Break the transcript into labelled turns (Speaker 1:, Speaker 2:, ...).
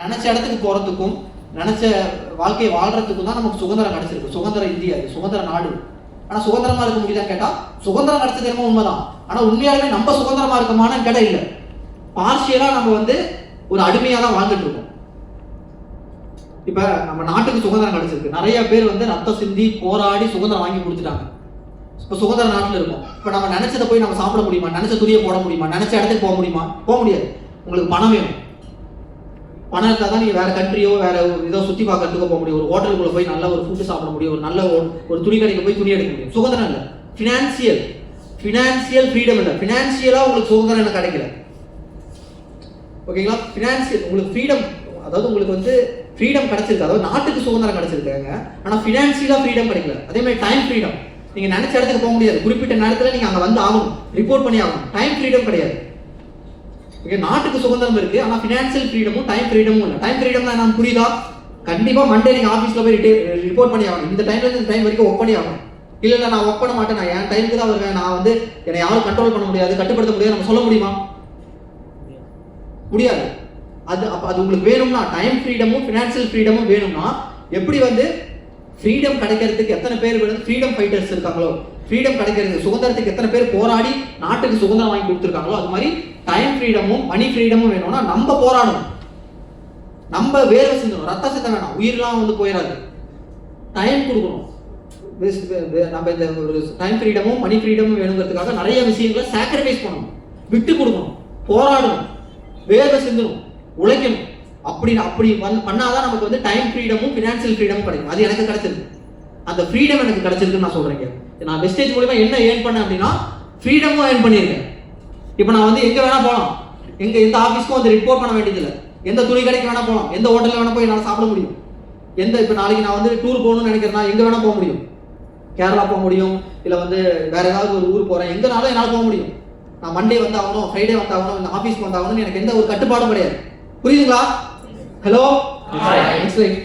Speaker 1: நினைச்ச இடத்துக்கு போறதுக்கும் நினைச்ச வாழ்க்கையை வாழ்றதுக்கும் தான் நமக்கு சுதந்திரம் கிடைச்சிருக்கு. சுதந்திர இந்தியா, சுதந்திர நாடு. ஆனா சுதந்திரமா இருக்க முடியுதான்னு கேட்டா சுதந்திரம் கிடைச்சது என்னமோ உண்மைதான். ஆனா உண்மையாலுமே நம்ம சுதந்திரமா இருக்கமானு கேட்டா இல்லை. பார்ஷியலா நம்ம வந்து ஒரு அடிமையா தான் வாழ்ந்துட்டு இருக்கோம். இப்ப நம்ம நாட்டுக்கு சுதந்திரம் கிடைச்சிருக்கு. நிறைய பேர் வந்து ரத்தம் சிந்தி போராடி சுதந்திரம் வாங்கி கொடுத்துட்டாங்க. இப்ப சுதந்திர நாட்டுல இருக்கும். இப்ப நம்ம நினைச்சதை போய் நம்ம சாப்பிட முடியுமா? நினைச்ச துணியை போட முடியுமா? நினைச்ச இடத்துக்கு போக முடியுமா? போக முடியாது. உங்களுக்கு பணம் வேணும். பணம் இருந்தால் தான் நீங்கள் வேற கண்ட்ரியோ வேற ஏதோ சுற்றி பார்க்கறதுக்கோ போக முடியும். ஒரு ஹோட்டலுக்குள்ள போய் நல்ல ஒரு ஃபுட்டு சாப்பிட முடியும். ஒரு நல்ல ஒரு துணி கடைக்கு போய் துணி எடுக்க முடியும். சுதந்திரம் இல்லை. ஃபினான்சியல் ஃப்ரீடம் இல்லை. ஃபினான்சியலாக உங்களுக்கு சுதந்திரம் என்ன கிடைக்கல. ஓகேங்களா? ஃபினான்சியல் உங்களுக்கு ஃப்ரீடம், அதாவது உங்களுக்கு வந்து ஃப்ரீடம் கிடைச்சிருக்கு. அதாவது நாட்டுக்கு சுதந்திரம் கிடைச்சிருக்காங்க. ஆனால் ஃபினான்சியலாக ஃப்ரீடம் கிடைக்கல. அதே மாதிரி டைம் ஃப்ரீடம். நீங்கள் நினைச்ச இடத்துக்கு போக முடியாது. குறிப்பிட்ட நேரத்தில் நீங்கள் அங்கே வந்து ஆகணும், ரிப்போர்ட் பண்ணி ஆகணும். டைம் ஃப்ரீடம் கிடையாது. நாட்டுக்கு சுதந்திரம் இருக்கு, ஆனா ஃபினான்சியல் ஃப்ரீடமும் டைம் ஃப்ரீடமும் இல்லை. டைம் ஃப்ரீடம்னா நான் புரியுதா? கண்டிப்பா மண்டே நீங்க ஆஃபீஸ்ல போய் ரிப்போர்ட் பண்ணி ஆகணும். இந்த டைம்ல இருந்து இந்த டைம் வரைக்கும் ஒர்க் பண்ணி ஆகணும். இல்ல நான் ஒர்க் பண்ண மாட்டேன், நான் என் டைமுக்கு தான் வருவேன், நான் வந்து என்னை யாரும் கண்ட்ரோல் பண்ண முடியாது, கட்டுப்படுத்த முடியாது நம்ம சொல்ல முடியுமா? முடியாது. அது உங்களுக்கு வேணும்னா டைம் ஃப்ரீடமும் ஃபினான்சியல் ஃப்ரீடமும் வேணும்னா எப்படி வந்து ஃப்ரீடம் கிடைக்கிறதுக்கு எத்தனை பேர் வேணும்? ஃப்ரீடம் ஃபைட்டர்ஸ் இருக்காங்களோ, ஃப்ரீடம் கிடைக்கிறது சுதந்திரத்துக்கு எத்தனை பேர் போராடி நாட்டுக்கு சுதந்திரம் வாங்கி கொடுத்துருக்காங்களோ, அது மாதிரி டைம் ஃப்ரீடமும் மணி ஃப்ரீடமும் வேணும்னா நம்ம போராடணும். நம்ம வேர்வை சிந்தணும், ரத்த சித்த வேணாம், உயிரெல்லாம் வந்து போயிடாது. டைம் கொடுக்கணும். நம்ம இந்த ஒரு டைம் ஃப்ரீடமும் மணி ஃப்ரீடமும் வேணுங்கிறதுக்காக நிறைய விஷயங்களை சாக்ரிஃபைஸ் பண்ணணும், விட்டு கொடுக்கணும், போராடணும், வேர்வை சிந்தணும், உழைக்கணும். அப்படி பண்ணாதான் நமக்கு வந்து டைம் ஃப்ரீடமும் ஃபினான்சியல் ஃப்ரீடமும் கிடைக்கும். அது எனக்கு கிடைச்சிருக்கு. அந்த ஃப்ரீடம் எனக்கு கிடைச்சிருக்குன்னு நான் சொல்றேன். நான் வெஸ்டேஜ் மூலமா என்ன ஏர்ன் பண்ணேன் அப்படின்னா ஃப்ரீடமும் ஏர்ன் பண்ணியிருக்கேன். இப்போ நான் வந்து எங்க வேணா போகலாம், எந்த ஆஃபீஸ்க்கும் வந்து ரிப்போர்ட் பண்ண வேண்டியதில்லை. எந்த துணி கடைக்கு வேணா போகலாம், எந்த ஹோட்டலில் வேணா போய் என்னால் சாப்பிட முடியும். இப்போ நாளைக்கு நான் வந்து டூர் போகணும்னு நினைக்கிறேன்னா எங்க வேணா போக முடியும். கேரளா போக முடியும், இல்லை வந்து வேற ஏதாவது ஒரு ஊர் போறேன், எங்கனாலும் என்னால் போக முடியும். நான் மண்டே வந்து ஆகணும், ஃப்ரைடே வந்து ஆகணும், இந்த ஆஃபீஸ்க்கு வந்து ஆகணும்னு எனக்கு எந்த ஒரு கட்டுப்பாடும் கிடையாது. புரியுதுங்களா? Hello, next like.